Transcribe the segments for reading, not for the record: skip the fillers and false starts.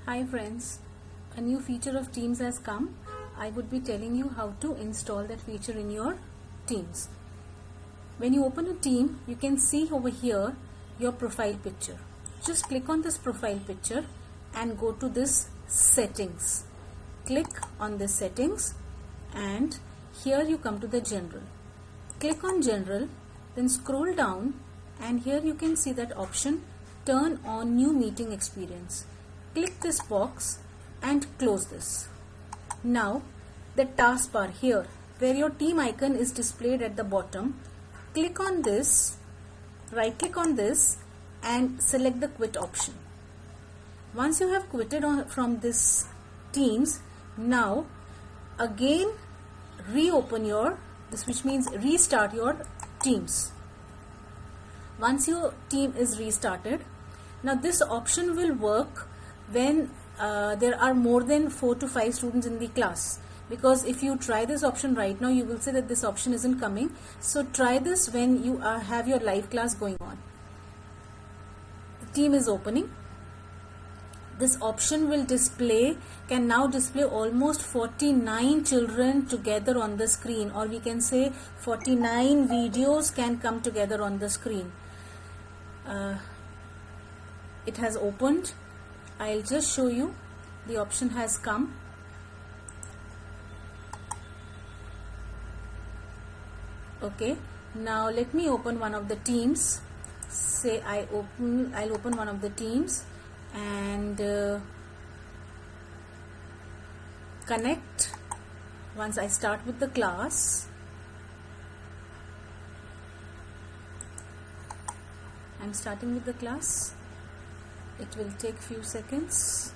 Hi friends, a new feature of Teams has come. I would be telling you how to install that feature in your Teams. When you open a team, you can see over here your profile picture. Just click on this profile picture and go to this settings. Click on this settings and here you come to the general. Click on general, then scroll down and here you can see that option, turn on new meeting experience. Click this box and close this. Now the taskbar here where your team icon is displayed at the bottom, click on this, right click on this and select the quit option. Once you have quitted from this Teams, now again reopen which means restart your Teams. Once your team is restarted, now this option will work when there are more than 4 to 5 students in the class, because if you try this option right now, you will see that this option isn't coming. So try this when you have your live class going on. The team is opening. This option will can now display almost 49 children together on the screen, or we can say 49 videos can come together on the screen. It has opened. I'll just show you. The option has come. Okay, now let me open one of the teams. Say I'll open one of the teams and connect. Once I start with the class, I'm starting with the class. It will take few seconds.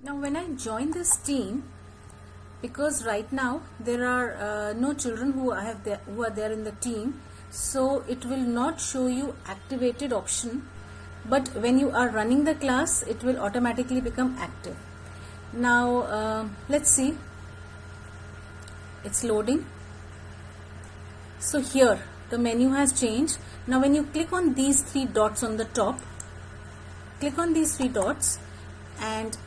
Now when I join this team, because right now there are no children who are there in the team, so it will not show you activated option, but when you are running the class it will automatically become active. Now let's see, it's loading. So here the menu has changed. Now when you click on these 3 dots on the top, click on these 3 dots and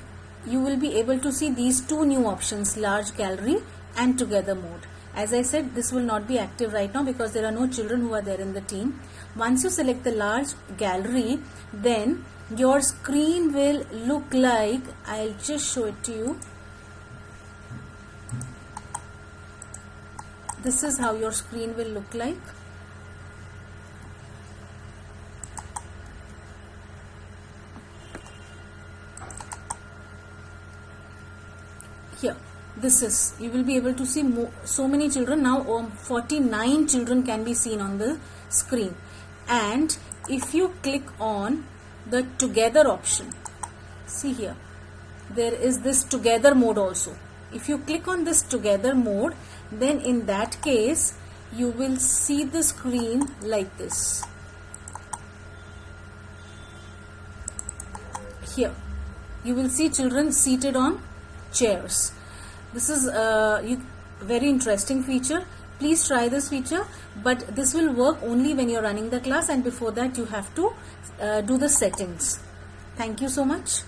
you will be able to see these 2 new options, large gallery and together mode. As I said, this will not be active right now because there are no children who are there in the team. Once you select the large gallery, then your screen will look like, I'll just show it to you. This is how your screen will look like. Here, this is, you will be able to see so many children. Now 49 children can be seen on the screen. And if you click on the together option, see here, there is this together mode also. If you click on this together mode, then in that case you will see the screen like this. Here you will see children seated on chairs. This is a very interesting feature. Please try this feature, but this will work only when you're running the class, and before that you have to do the settings. Thank you so much.